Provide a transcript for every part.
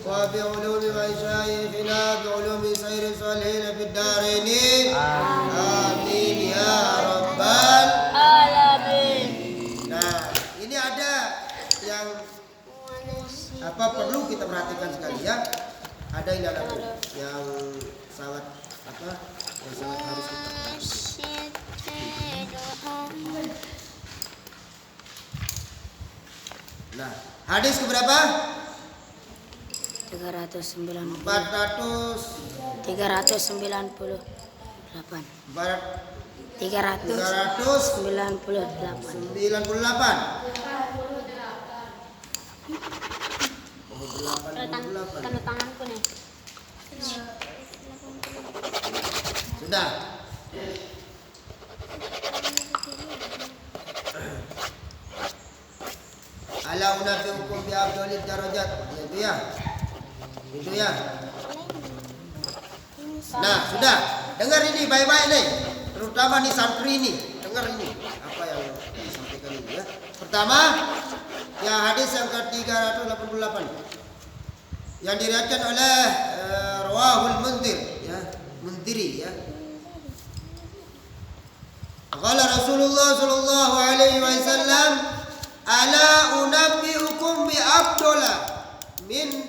وبعلوم مشايخنا بعلوم سير الصالحين في الدارين آمين ya rabbal alamin. Nah, ini ada yang perlu kita perhatikan sekali ya. Ada yang dalam yang sangat yang sangat harus kita perhatikan. Nah, hadis keberapa? 398. 398. Tanda tanganku nih. Sudah. Ala unabiukum bi afdhalid darajat. Itu ya. Itu ya. Nah, sudah. Dengar ini baik-baik nih. Terutama nih santri ini. Dengar ini apa yang disampaikan ini ya. Pertama, ya hadis yang ke-388 yang diriwayatkan oleh Rawahul Munzir ya, Munziri ya. Qala Rasulullah sallallahu alaihi wasallam, ala unabbiukum bi afdala min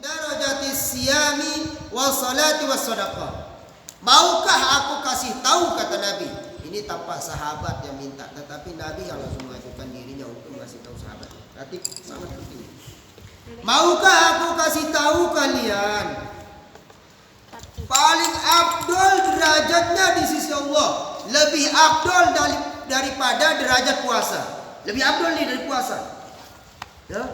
darajati siyami wa salati wa sadaqah. Maukah aku kasih tahu, kata Nabi. Ini tanpa sahabat yang minta, tetapi Nabi yang langsung mengajukan dirinya untuk kasih tahu sahabat. Berarti sangat penting. Maukah aku kasih tahu kalian paling afdol derajatnya di sisi Allah, lebih afdol daripada derajat puasa. Lebih afdol nih dari puasa. Ya.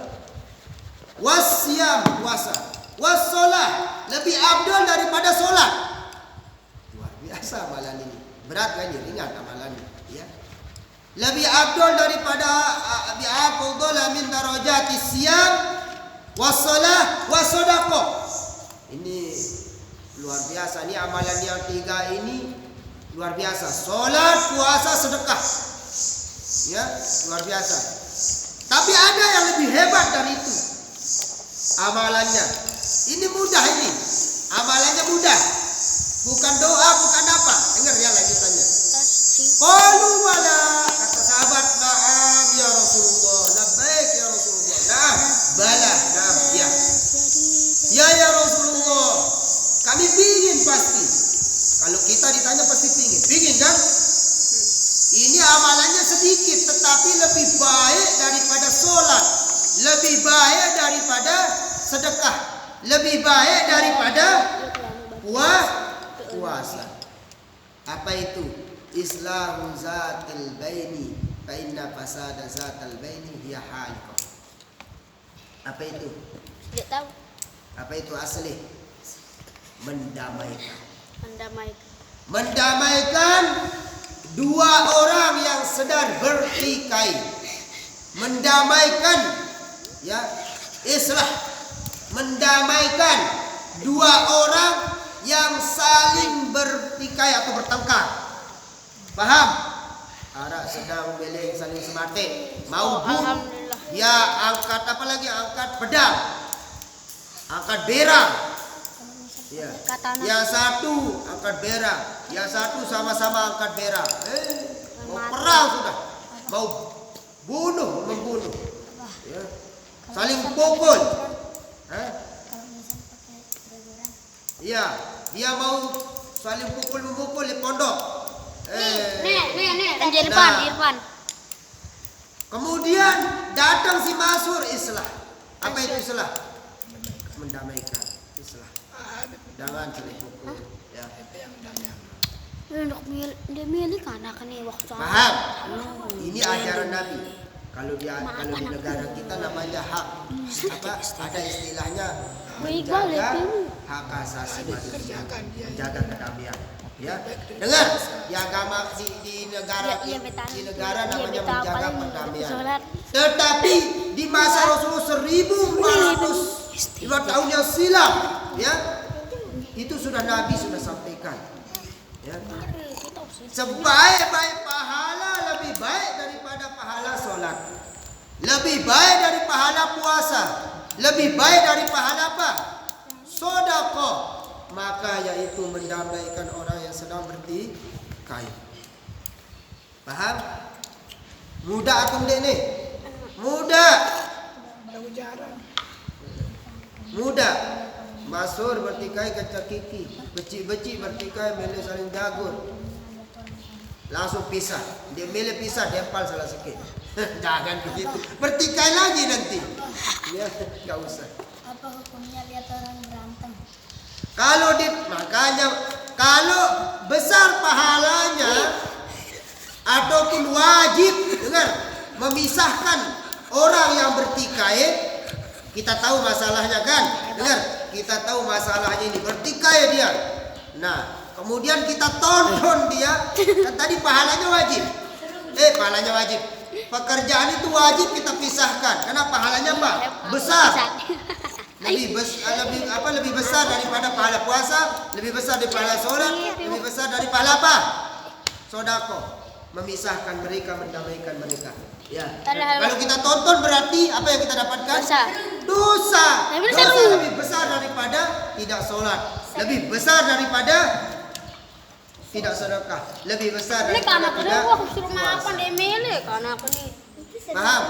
Wasyam puasa. Wassalah lebih afdol daripada sholat. Luar biasa amalan ini. Berat kan ya, ringan amalan ini ya. Lebih afdol daripada bi'afdhala min darajati siyam wassalah wasadaqah. Ini luar biasa. Ini amalan yang tiga ini luar biasa. Sholat, puasa, sedekah. Ya, luar biasa. Tapi ada yang lebih hebat dari itu. Amalannya. Ini mudah ini. Amalannya mudah. Bukan doa, bukan apa. Dengar ya lanjutannya. Qalu bala, kata sahabat, na'am ya Rasulullah, labbaik ya Rasulullah. Na'am, bala, na'am, ya. Ya Rasulullah. Kami pingin pasti. Kalau kita ditanya pasti pingin kan? Ini amalannya sedikit, tetapi lebih baik daripada sholat, lebih baik daripada sedekah, lebih baik daripada puasa. Apa itu? Islahu zatil baini, fa inna fasada zatil baini hiya halikah. Apa itu? Tidak tahu. Apa itu asli? Mendamaikan. Mendamaikan dua orang yang sedang bertikai. Mendamaikan ya, islah. Mendamaikan dua orang yang saling bertikai atau bertengkar. Paham? Ada sedang beling saling sematik, mau bunuh. Ya angkat apa lagi? Angkat pedang, angkat berang. Ya. Yang satu angkat berang, yang satu sama-sama angkat berang. Mau perang sudah, mau membunuh. Ya. Saling pukul. Iya, dia mau saling memukul di pondok. Nih, Irfan. Kemudian datang si Masur, islah. Apa itu islah? Mendamaikan, islah. Jangan saling pukul. Ya. Dia milik anak nih waktu. Paham? Ini ajaran Nabi. Kalau di negara kita namanya hak. Ada istilahnya menjaga hak asasi manusia, menjaga kedamaian. Ya, dengar, di agama di negara namanya menjaga perdamaian. Tetapi di masa Rasulullah 1402 tahun yang silam, ya, itu sudah Nabi sudah sampaikan. Ya. Sebaik-baik pahala lebih baik daripada pahala sholat, lebih baik dari pahala puasa, lebih baik dari pahala apa? Sedekah. Maka yaitu mendamaikan orang yang sedang bertikai. Paham? Mudah atau tidak nih? Mudah. Mudah. Masur bertikai kecak kiki, becik-becik bertikai milih saling jagur. Langsung pisah. Dia milih pisah, dempal salah sikit. Jangan begitu. Bertikai lagi nanti. Ya, enggak usah. Apa hukumnya lihat orang berantem? Makanya kalau besar pahalanya ataupun wajib, dengar, memisahkan orang yang bertikai, kita tahu masalahnya kan? Dengar, kita tahu masalahnya ini, bertikai dia. Nah, kemudian kita tonton dia, kan tadi pahalanya wajib. Pahalanya wajib. Pekerjaan itu wajib kita pisahkan. Karena pahalanya apa? Besar. Lebih besar daripada pahala puasa, lebih besar daripada sholat, lebih besar dari pahala apa? Sedekah. Memisahkan mereka, mendamaikan mereka. Ya. Kalau kita tonton berarti apa yang kita dapatkan? Dosa. Dosa lebih besar daripada tidak sholat, lebih besar daripada tidak sedekah, lebih besar daripada tidak puasa. Paham?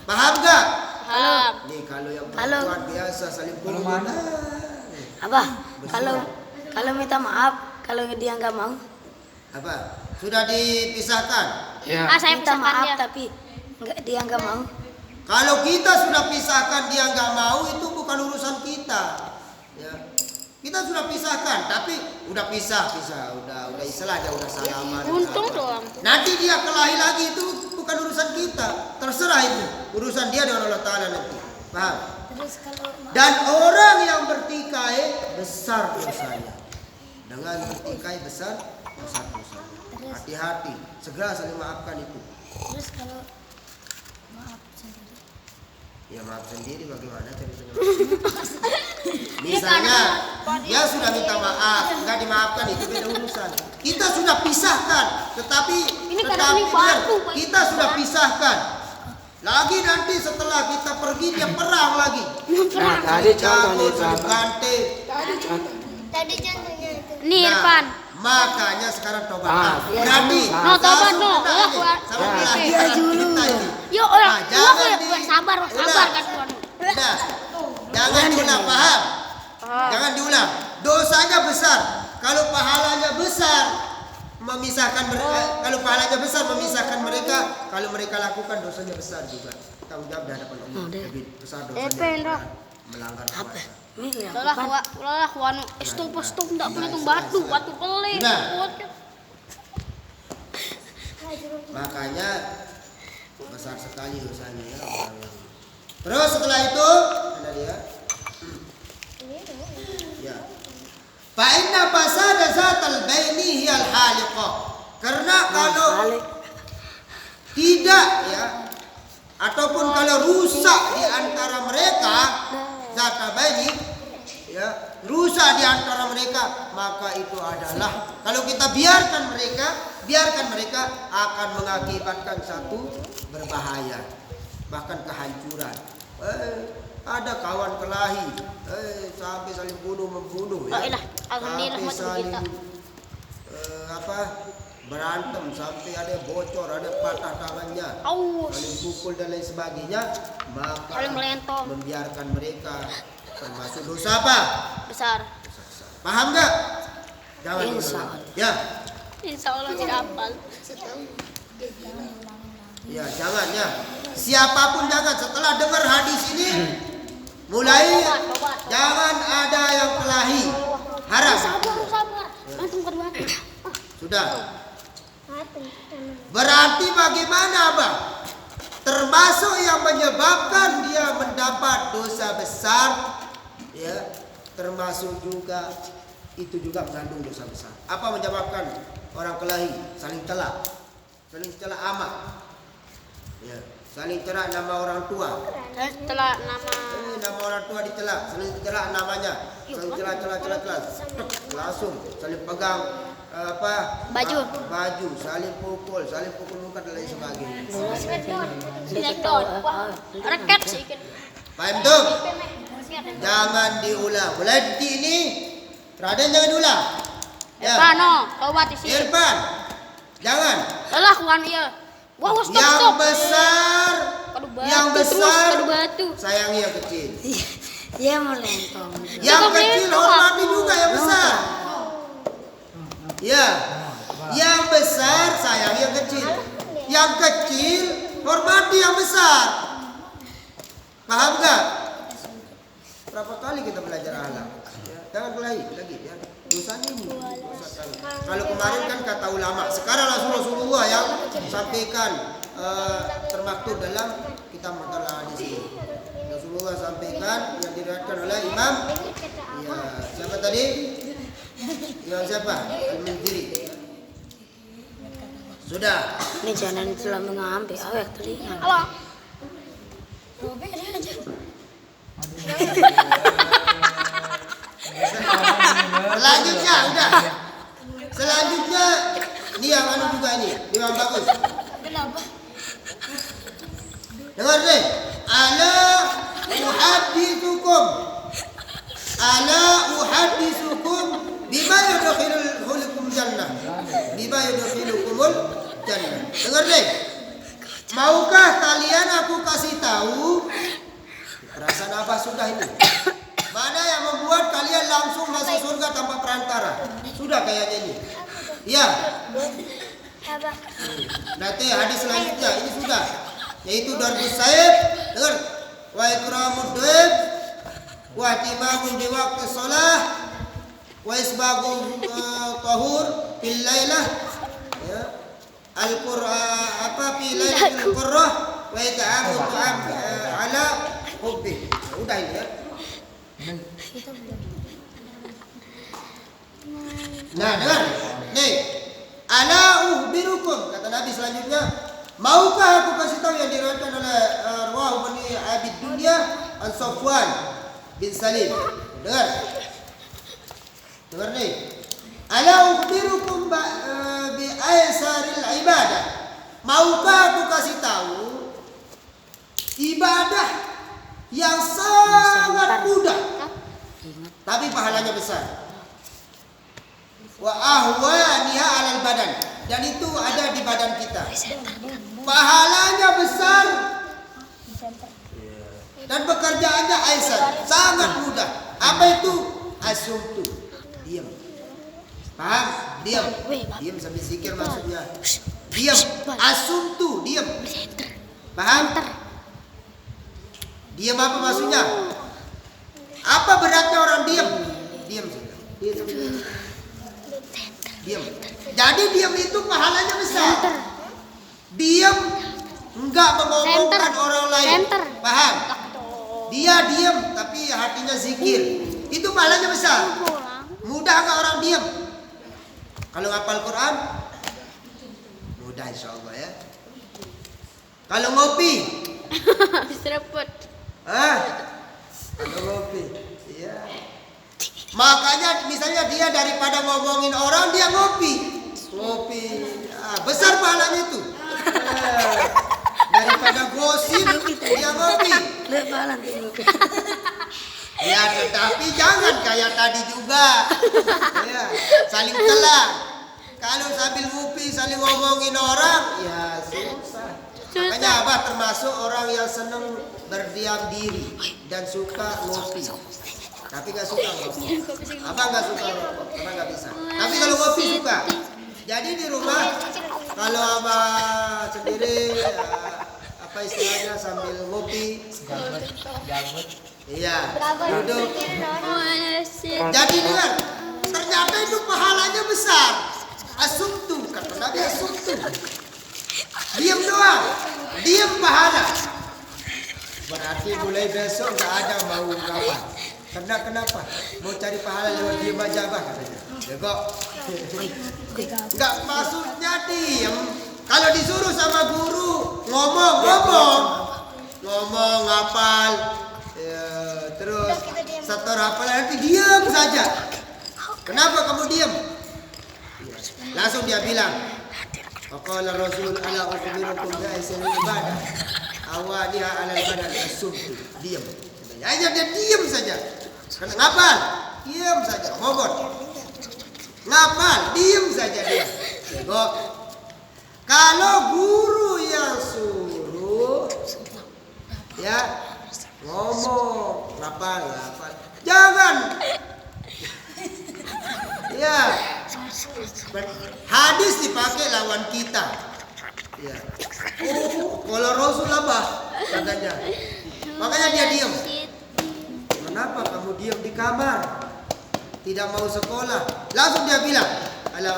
Paham gak? Paham. Nih kalau yang perempuan biasa saling pukul. Apa? Kalau minta maaf, kalau dia nggak mau. Apa? Sudah dipisahkan. Ya. Saya Minta pisahkan maaf dia. tapi dia nggak mau. Kalau kita sudah pisahkan dia nggak mau, itu bukan urusan kita. Ya. Kita sudah pisahkan, tapi udah pisah, udah istilah aja, udah salaman. Untung doang. Nanti dia kelahi lagi, itu bukan urusan kita. Terserah itu, urusan dia dengan Allah Taala nanti. Paham? Dan orang yang bertikai besar dosanya. Dengan bertikai besar dosanya. Hati-hati, segera saling maafkan itu. Terus kalau maaf sendiri. Ya maaf sendiri bagaimana ceritanya? Misalnya dia sudah minta maaf, nggak dimaafkan, itu beda urusan. Kita sudah pisahkan, tetapi kita sudah pisahkan. Lagi nanti setelah kita pergi dia perang lagi. Nah, tadi contohnya ganti. Tadi contohnya itu. Ini Irfan. Makanya sekarang tobat. Berarti tobat no. Yo orang sabar kan tuan. Udah. Jangan diulang, paham? Jangan diulang. Dosanya besar. Kalau pahalanya besar, kalau pahalanya besar memisahkan mereka, kalau mereka lakukan dosanya besar juga. Tanggung jawab di hadapan Allah. Lebih besar dosanya. Melanggar puasa. Lah wanu stop enggak boleh tung batu pelik. Makanya besar sekali dosanya ya orang yang. Terus setelah itu ada dia. Ya. Fa inna fasada zatal baini hiyal haliqah. Karena kalau tidak ya ataupun kalau rusak di antara mereka zata baini ya, rusak di antara mereka, maka itu adalah kalau kita biarkan mereka akan mengakibatkan satu berbahaya, bahkan kehancuran. Ada kawan kelahi sampai saling membunuh ya. Sampai saling berantem, sampai ada yang bocor, ada patah tangannya, saling pukul dan lain sebagainya, maka membiarkan mereka termasuk dosa apa? Besar. Paham nggak? Jangan diulang. Ya. Insya Allah tidak hafal. Ya jangan ya. Siapapun jangan setelah dengar hadis ini mulai jangan ada yang kelahi. Haram. Sabar. Langsung kedua. Sudah. Berarti bagaimana Abang? Termasuk yang menyebabkan dia mendapat dosa besar, ya, termasuk juga itu juga mengandung dosa besar. Apa menyebabkan orang kelahi? Saling celak amak, ya, saling celak nama orang tua. Setelah nama orang tua dicela, saling celak namanya, saling celak, langsung saling pegang baju, saling pukul muka dan lain sebagainya. Reket sedikit. Paham tuh? Jangan diulang. Mulai detik ini Raden jangan diulang. Ya. Irfan, no, kau mati sih. Irfan, jangan. Alah, Wan iya. Wah, stop, Yang stop. besar, Kadu batu, yang terus, besar, kadu batu. sayangi yang kecil. Dia melempong. Yang Tetap kecil itu, hormati aku. juga yang besar. Ya, yang besar sayangi yang kecil. Yang kecil hormati yang besar. Paham gak? Berapa kali kita belajar akhlak? Ya, jangan kelahi lagi ya. Dosanya ini. Dosa kali. Kalau kemarin kan kata ulama, sekarang Rasulullah yang sampaikan termaktub dalam kitab mutalah hadis ini. Rasulullah sampaikan yang diriwayatkan oleh Imam ya, siapa tadi? Imam siapa? Al-Munziri. Sudah. Ini jangan telah mengambil awet telinga. Halo. Selanjutnya udah. Selanjutnya ini yang anu juga ini, Imam bagus. Dengar deh. Ala uhadditsukum bima yudkhilukum jannah. Bima yudkhilukumul jannah. Dengar deh. Maukah kalian aku kasih tahu? Perasaan apa sudah ini? Mana yang membuat kalian langsung masuk surga tanpa perantara? Sudah kayaknya ini. Ya. Nanti hadis selanjutnya ini sudah. Yaitu Darbus Saib. Dengar. Wa ikramud dhaif. Wa timamun bi waqti shalah. Wa isbagu tahur fil lailah. Ya. Al-Qur'an apa fi lailatul qurrah wa it'amu ta'am ala hubbi. Udah ini ya. Nah, dengar. Nih. Ala uhbirukum kata Nabi selanjutnya, maukah aku kasih tahu yang diriwayatkan oleh Rawahu Bani Abid Dunya an Safwan bin Salim. Dengar. Dengar nih. Ala uhbirukum bi aisaril ibadah. Maukah aku kasih tahu ibadah yang sangat mudah tapi pahalanya besar. Wa ahwaniha 'alal badan, dan itu ada di badan kita. Pahalanya besar dan pekerjaannya aisar, sangat mudah. Apa itu? Asumtu. Diam. Paham? Diam. Diam sambil zikir maksudnya. Diam. Asumtu, diam. Paham? Diam apa maksudnya? Apa beratnya orang diam? Diam saja. Diam. Jadi diam itu pahalanya besar. Diam enggak mengomongkan orang lain. Paham? Dia diam tapi hatinya zikir. Itu pahalanya besar. Mudah enggak orang diam? Kalau hafal Quran mudah insyaallah ya. Kalau ngopi Habis repot. Kalau ngopi. Iya. Makanya misalnya dia daripada ngomongin orang dia ngopi. Ngopi. Besar pahalanya itu. Daripada gosip dia ngopi. Ya tetapi jangan kayak tadi juga. Ya, saling telah. Kalau sambil ngopi saling ngomongin orang ya susah. Makanya Abah termasuk orang yang senang berdiam diri dan suka ngopi. Tapi nggak suka ngopi. Abah nggak suka rokok, Abah nggak bisa. Tapi kalau ngopi suka. Jadi di rumah kalau Abah sendiri apa istilahnya sambil ngopi, iya, duduk. Jadi dengar, ternyata itu pahalanya besar. Asumtu, kata Nabi asumtu. Diam doang, diam pahala. Berarti mulai besok nggak ada mau ungkapan. Karena kenapa? Mau cari pahala lewat diam aja Bah katanya. Ya kok. Enggak maksudnya diam. Kalau disuruh sama guru ngomong hafal, ya, terus setor hafal nanti diam saja. Kenapa kamu diam? Langsung dia bilang, Qala Rasul ala ukhbirukum bi aisyil ibadah. awaniha alal badan asumtu. Diam. Hanya dia diam saja. Karena ngapal, diam saja. Ngobot. Ngapal, diam saja dia. Tengok. Kalau guru yang suruh, ya ngomong, ngapal. Jangan. Ya. Hadis dipakai lawan kita. Ya. Oh, kalau Rasul apa katanya? Makanya dia diam. Kenapa kamu diam di kamar? Tidak mau sekolah. Langsung dia bilang, ala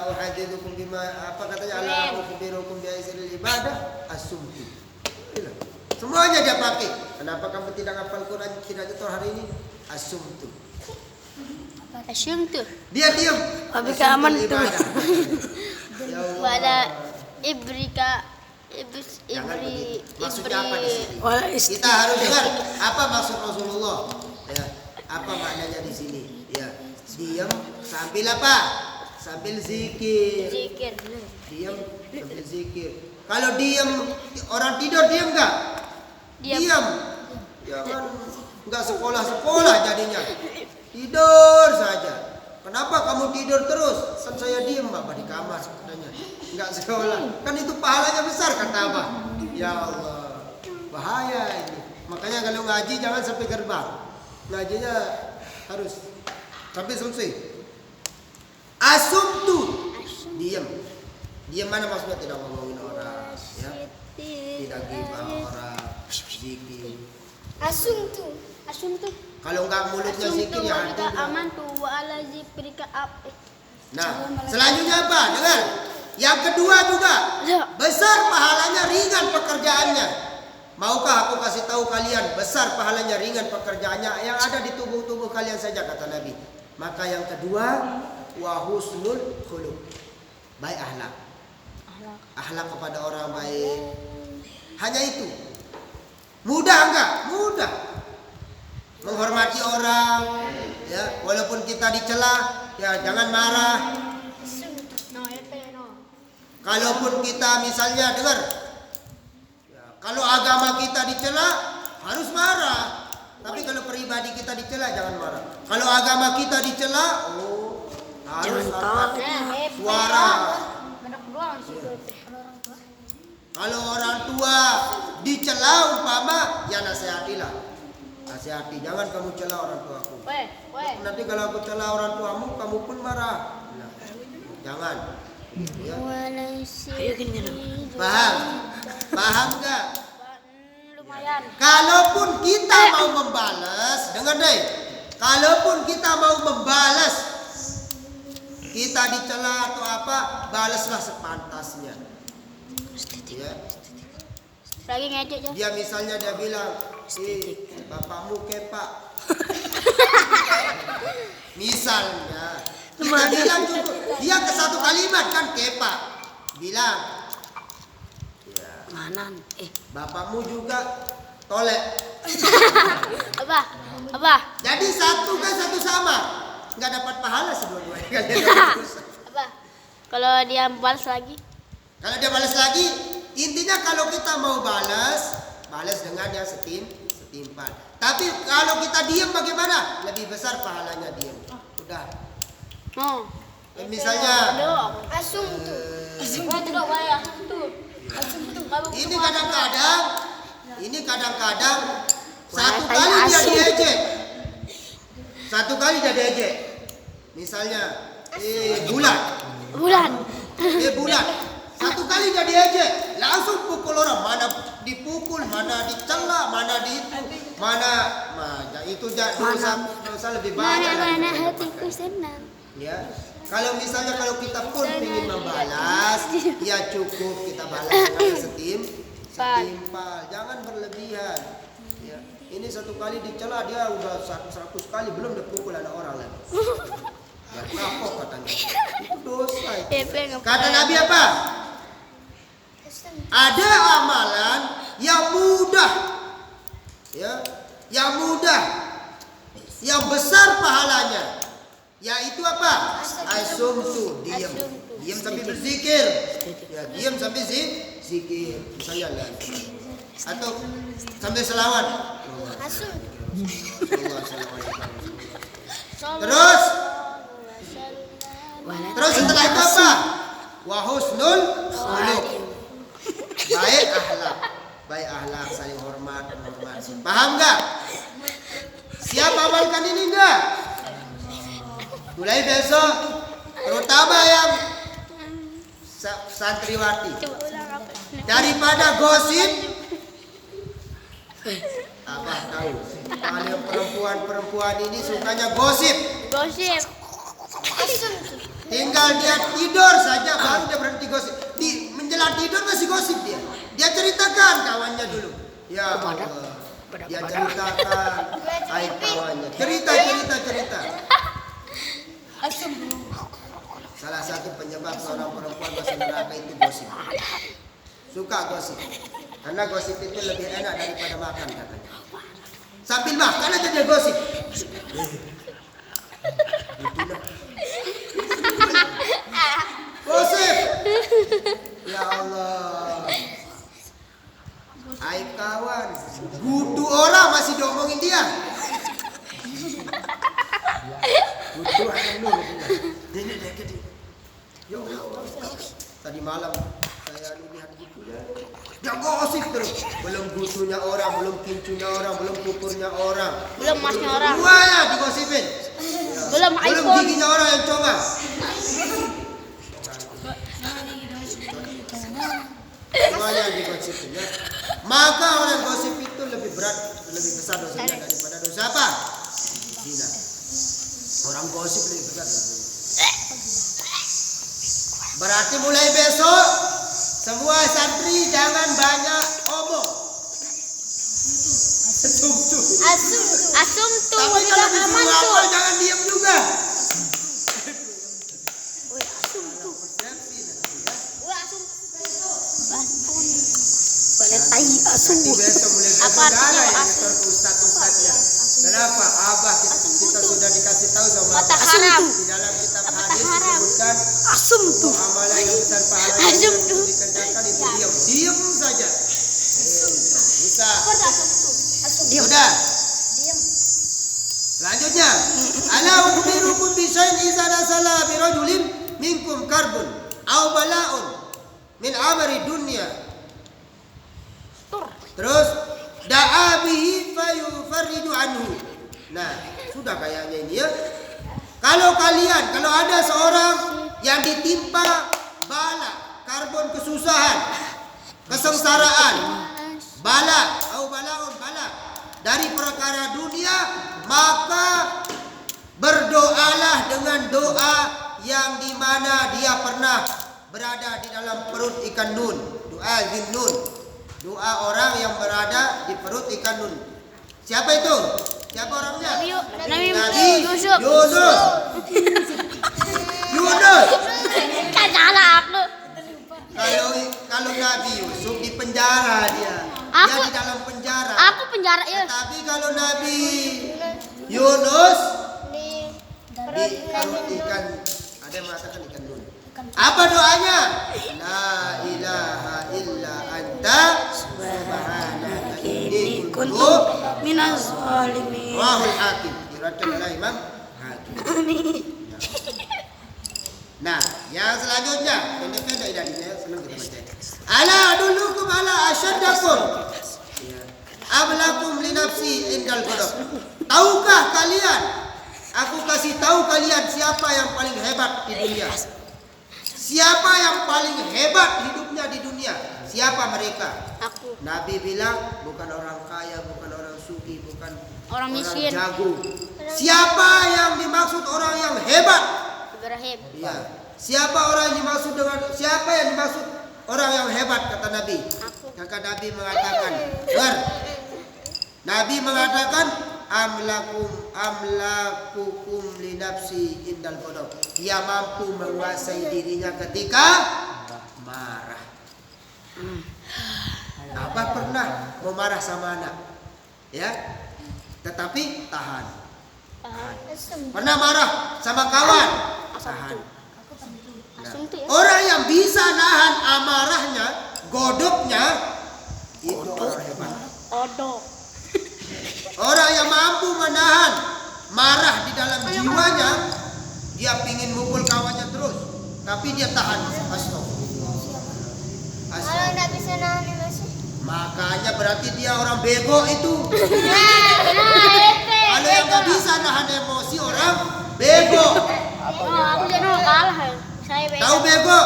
uhadithukum bima apa katanya ala ukhbirukum bi aizil ibadah as-sumtu. Semuanya dia pakai. Kenapa kamu tidak hafal Quran tidak itu hari ini? As-sumtu. Asyumtu. Dia diam. Tapi keaman tuh. Ya Allah. Pada ibrika Jangan ibri begitu. Maksudnya apa di sini? Wala Kita harus dengar apa maksud Rasulullah. Ya, apa maknanya di sini? Ya, diam sambil apa? Sambil zikir. zikir. Diam sambil zikir. Kalau diam orang tidur diam enggak? Diam. Jangan enggak sekolah jadinya. Tidur saja. Kenapa kamu tidur terus? Kan saya diam Bapak di kamar katanya. Enggak sekolah. Kan itu pahalanya besar kata Abah. Ya Allah. Bahaya ini. Makanya kalau ngaji jangan sampai gerbang. Ngajinya harus sampai selesai. Asumtu. Diam. Diam mana maksudnya tidak ngomongin orang, ya. Tidak gibah orang, zikir. Asyumtu. Kalau enggak mulutnya zikir ya Asyumtu hatinya. aman tu wa ala zikrika ab. Nah, selanjutnya apa? Dengar. Yang kedua juga. Besar pahalanya, ringan pekerjaannya. Maukah aku kasih tahu kalian besar pahalanya, ringan pekerjaannya yang ada di tubuh-tubuh kalian saja kata Nabi. Maka yang kedua wa husnul khuluq. Baik akhlak. Akhlak kepada orang baik. Hanya itu. Mudah enggak? Mudah. Menghormati orang, ya, walaupun kita dicela, ya jangan marah. Kalaupun kita misalnya dengar, ya, kalau agama kita dicela harus marah. Tapi kalau pribadi kita dicela jangan marah. Kalau agama kita dicela, oh harus angkat suara. Kalau orang tua dicela umpama, ya nasihatilah. Nasihati, jangan kamu cela orang tuaku. Nanti kalau aku cela orang tuamu, kamu pun marah. Nah, jangan. Ya. Ayo gini dong. Paham? Paham nggak? Lumayan. Kalaupun kita mau membalas, dengar deh. Kalaupun kita mau membalas, kita dicela atau apa, balaslah sepantasnya. Ya. Lagi ngejek ya. Dia misalnya dia bilang, bapakmu kepak. Misalnya, kita bilang cukup. Dia ke satu kalimat kan kepak. Bilang, ya, Mana? bapakmu juga tolek. Apa? Jadi satu kan satu sama. Nggak dapat pahala sedua-duanya. Apa? Kalau dia balas lagi? Kalau dia balas lagi, intinya kalau kita mau balas dengan yang setimpal. Tapi kalau kita diam bagaimana? Lebih besar pahalanya diam. Udah. Oh. Misalnya, Asyumtu. ini kadang-kadang satu kali dia diejek. Satu kali dia diejek. Misalnya, bulan. Bulan. Satu kali dia diejek, langsung pukul orang. Mana dipukul, mana dicela, mana itu dosa lebih banyak. Mana hatiku senang. Ya. Kalau misalnya kalau kita pun ingin membalas, ya cukup kita balas dengan setimpal. Jangan berlebihan. Ya. Ini satu kali dicela dia udah 100 kali belum dipukul ada orang lagi. Ya kapok katanya. Itu dosa itu. Kata Nabi apa? Ada amalan yang mudah, ya, yang besar pahalanya, yaitu apa? Asumtu, diam sambil berzikir, ya, diam sambil zikir. Misalnya Atau sambil selawat. Asum. Terus setelah itu apa? Wa husnul khuluq. Baik akhlak, saling hormat, menghormati. Paham enggak? Siap amalkan ini enggak? Mulai besok, terutama yang santriwati. Coba ulang apa? Daripada gosip, Abah tahu. Kalau perempuan ini sukanya gosip. Gosip. Tinggal dia tidur saja baru dia berhenti gosip. Di menjelang tidur masih gosip dia. Dia ceritakan kawannya dulu. Ya Allah. Dia ceritakan aib kawannya. Cerita. Salah satu penyebab seorang perempuan masuk neraka itu gosip. Suka gosip. Karena gosip itu lebih enak daripada makan katanya. Sambil makan aja dia gosip. Gosip. Ya Allah. Aib kawan. Gudu orang masih diomongin dia. Gudu akan lu. Ya Allah. Tadi malam saya lihat gudunya. Dia gosip terus. Belum gudunya orang, belum kincunya orang, belum kukurnya orang. Belum masnya orang. Semuanya digosipin. Belum Belum iPhone. giginya orang yang congak. Semuanya digosipin ya. Maka orang gosip itu lebih berat, lebih besar dosanya daripada dosa apa? Zina. Orang gosip lebih besar dosanya. Berarti mulai besok semua santri jangan banyak omong. Asum tuh. Tapi kalau disuruh apa jangan diam juga. Tai asum. Nanti besok mulai besok Apa ada artinya yang asum? nyetor ke ustaz-ustaznya. Kenapa? Abah kita sudah dikasih tahu sama Mata Abah. haram. Di dalam kitab hadis disebutkan Asum tuh. amalan yang besar pahalanya Asum yang tuh. dikerjakan itu diam saja. Bisa. Diam. Sudah. Selanjutnya, ala ukhbirukum bi syai'in idza nasala bi rajulin minkum karbun aw bala'un min amri dunya. Terus da'a bihi fayufarriju anhu. Nah, sudah kayaknya ini ya. Kalau ada seorang yang ditimpa bala, karbon kesusahan, kesengsaraan, bala dari perkara dunia, maka berdoalah dengan doa yang dimana dia pernah berada di dalam perut ikan nun. Doa zinnun. Doa orang yang berada di perut ikan nun. Siapa itu? Siapa orangnya? Nabi Yusuf. Yunus. Kan salah aku. Kalau Nabi Yusuf di penjara dia. Dia di dalam penjara. Aku penjara ya. Tapi kalau Nabi Yunus di perut ikan, ada yang mengatakan ikan nun. Apa doanya? La ilaha illa anta subhanaka inni kuntu Minaz zalimin. Wahul hakim. Diriwayatkan oleh Imam Hakim. Nah, yang selanjutnya pendek-pendek dari saya senang kita baca. Ala adullukum ala asyaddakum. Ablakum li nafsi indal ghadab. Tahukah kalian? Aku kasih tahu kalian siapa yang paling hebat di dunia. Siapa yang paling hebat hidupnya di dunia? Siapa mereka? Aku. Nabi bilang bukan orang kaya, bukan orang sugih, bukan Orang miskin. jago. Siapa yang dimaksud orang yang hebat? Ibrahim. Iya. Siapa yang dimaksud orang yang hebat kata Nabi? Aku. Kata Nabi mengatakan, Nabi mengatakan amlakukum li nafsi indal ghadab. Dia mampu menguasai dirinya ketika marah. Abah pernah mau marah sama anak, ya, tetapi tahan. Pernah marah sama kawan, tahan. Nah, Asum tuh ya. orang yang bisa nahan amarahnya, godoknya, Itu orang hebat. Odo. Orang yang mampu menahan marah di dalam jiwanya, dia pingin mukul kawannya terus, tapi dia tahan. Astagfirullah. Kalau nggak bisa nahan emosi. Makanya berarti dia orang bego itu. Epe. Kalau yang nggak bisa nahan emosi orang bego. Oh, aku jadi kalah. Saya beda. Tahu bego?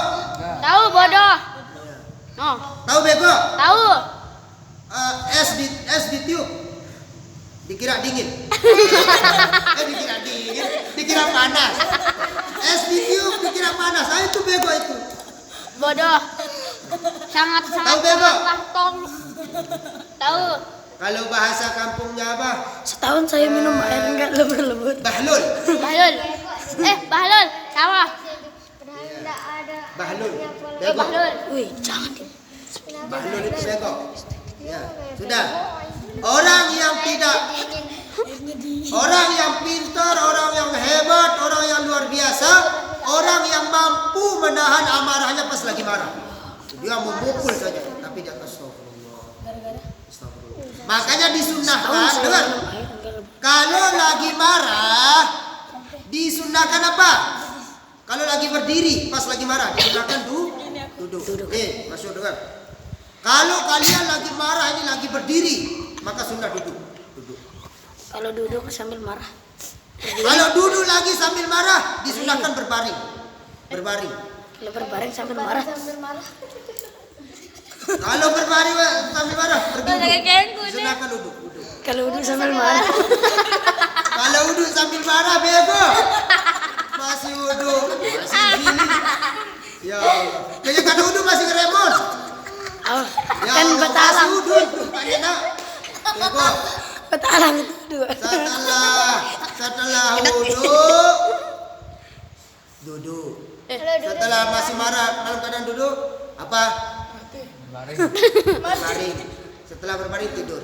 Tahu bodoh. No. Tahu bego? Tahu. Es di tiup. Dikira dingin. Dikira dingin, dikira panas. Es di tiup dikira panas. Ah, itu bego itu. Bodoh. Sangat Tahu bego? tong. Tahu. Kalau bahasa kampungnya apa? Setahun saya minum air enggak lebur-lebur. Bahlul. Bahlul. Bahlul. Sama. Padahal nggak ada. Bahlul. Bahlul. Bego. Wih, jangan. Bahlul itu bego. Ya, sudah. Orang yang tidak, orang yang pintar, orang yang hebat, orang yang luar biasa, orang yang mampu menahan amarahnya pas lagi marah. Dia memukul saja, tapi dia astagfirullah. Astagfirullah. Makanya disunnahkan, dengar. Kalau lagi marah, disunnahkan apa? Kalau lagi berdiri, pas lagi marah, disunnahkan duduk. Masuk dengar. Kalau kalian lagi marah, ini lagi berdiri, maka sunnah duduk. Kalau duduk sambil marah. Kalau duduk lagi sambil marah, disunahkan berbaring. Kalau berbaring sambil marah. Kalau berbaring sambil marah, berduduk. Disunahkan duduk. Kalau duduk sambil marah. Kalau duduk sambil marah, bego. Masih duduk, masih gini. Ya, kayaknya kan duduk masih ngeremon. Oh, Ya, kan betalang. masih duduk, tanya nak. Bego. Betalang itu dua. Setelah duduk. Setelah masih marah dalam keadaan duduk, apa? Berbaring. Setelah berbaring tidur.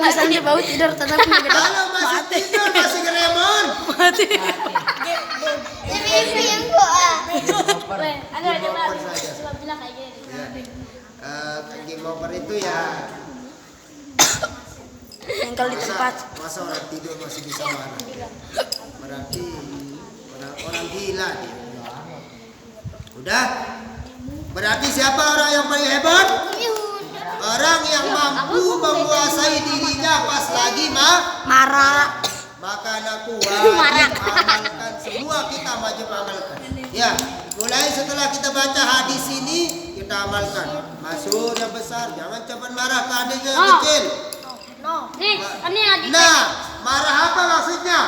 Misalnya bau tidur tetap nggak Kalau masih tidur masih ngeremon. mati. Tapi itu yang gua. Ada Game over saja. cuma bilang kayak gini. Game over itu ya. Engkau di tempat. Masa orang tidur masih bisa marah. Berarti orang gila dia. Udah? Berarti siapa orang yang paling hebat? Orang yang mampu menguasai dirinya pas lagi Marah. maka aku wajib amalkan, semua kita wajib amalkan. Ya, mulai setelah kita baca hadis ini kita amalkan. Masuk yang besar, jangan cepat marah ke adiknya yang kecil. Nih, ini adik. Nah, marah apa maksudnya?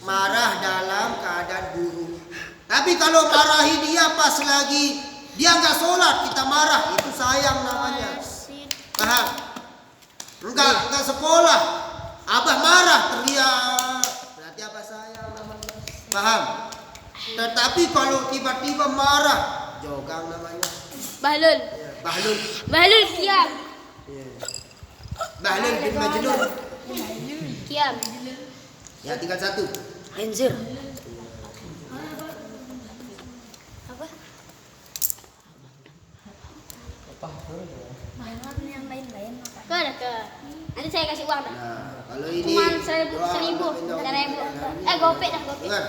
Marah dalam keadaan buruk. Tapi kalau marahi dia pas lagi dia nggak sholat, kita marah, itu sayang namanya. Paham? Enggak sekolah, abah marah teriak, berarti abah sayang namanya. Paham? Tetapi kalau tiba-tiba marah, jogang namanya. Bahlul. Ya, Bahlul. Bahlul kiam. Ya. Bahlul bin Majnun. Kiam. Ya, tinggal satu. Anjir. Ke ada ke. Nanti saya kasih uang dah. Nah, kalau ini Cuman 1.000. doa 1.000. untuk pindah. 1.000. Gopek dah gopek. Dengar.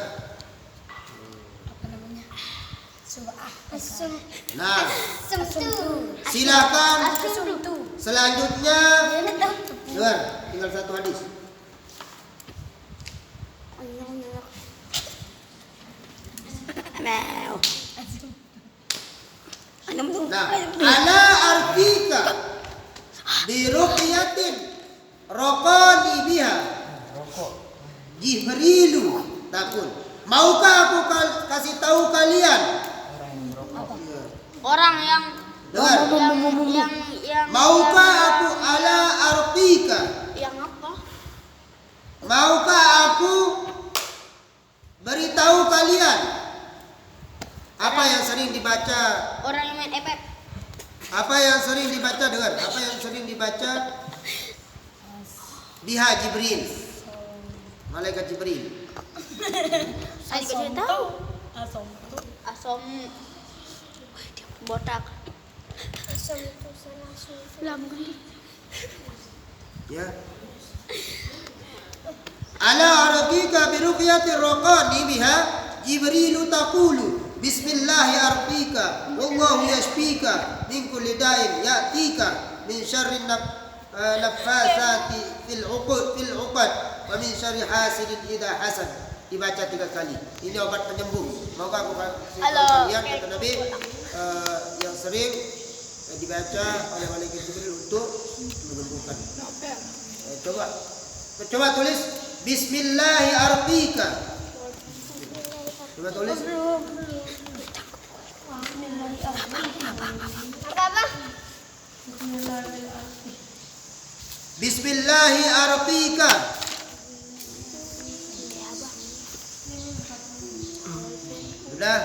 Nah, silakan selanjutnya. Dengar, tinggal satu hadis. Meow. Nah, ala artika biruqyatin raqani biha Jibrilu takun. Maukah aku kasih tahu kalian? Orang yang Dengar. yang Maukah aku ala artika? yang apa? Maukah aku beritahu kalian apa yang sering dibaca? Orang yang main FF. Apa yang sering dibaca? Dengar. Apa yang sering dibaca? Biha Jibril. Malaikat Jibril. Saya dikasih tahu. Asom botak. Ya. Ala arqika bi ruqyati raqani biha Jibril taqulu bismillahi arqika wallahu yashfika min kulli da'in ya'tika min syarri nafasati fil uqad wa min syarri hasidin idza hasad. Dibaca 3 kali. Ini obat penyembuh. Maukah aku kasih kalian kata Nabi yang sering dibaca oleh malaikat Jibril untuk menyembuhkan. Coba tulis Bismillahi arqika. Coba tulis. Apa? Bismillahi arqika. Sudah.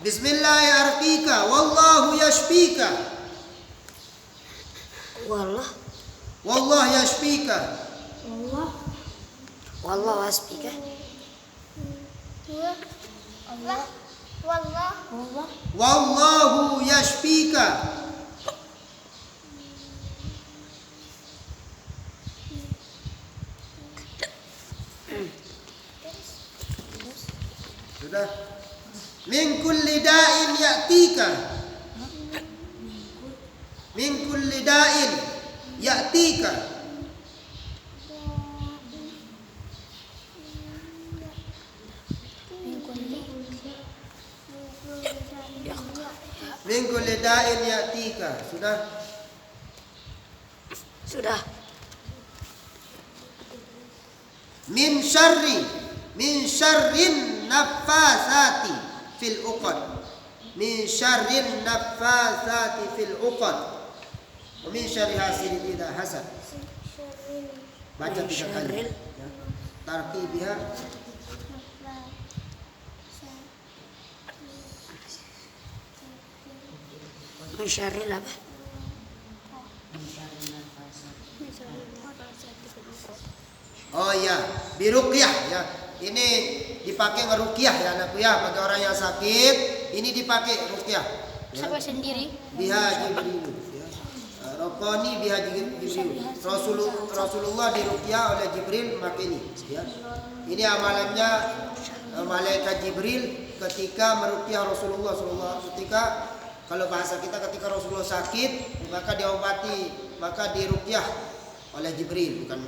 Bismillahi arqika wallahu yashfika. Wallah yashfika. Wallahu yashfika. Wallahu yashfika. Sudah. Min kulli da'in ya'tika. Min kulli da'in ya'tika. Min kulli da'in ya'tika. Sudah. Sudah. Min syarrin nafasati fil uqad. Min syarrin nafasati fil uqad. Wa min syarri hasidin idza hasad. Baca 3 kali. Ya. Tartibiha. Min syarril apa? Oh ya, biruqyah ya. Ini dipakai ngeruqyah ya anakku ya, bagi orang yang sakit, ini dipakai ruqyah. Ya. Siapa sendiri? Biha Jibril ya. Raqani biha Jibril. Rasulullah diruqyah oleh Jibril pakai ini ya. Ini amalannya malaikat Jibril ketika meruqyah Rasulullah ketika kalau bahasa kita ketika Rasulullah sakit maka diobati, maka diruqyah oleh Jibril, bukan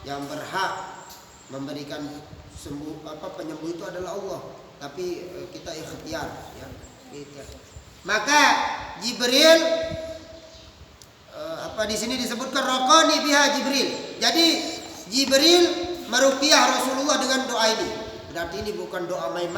yang berhak memberikan penyembuh itu adalah Allah, tapi kita ikhtiar ya. Maka Jibril di sini disebutkan raqani biha Jibril. Jadi Jibril meruqyah Rasulullah dengan doa ini. Berarti ini bukan doa main-main.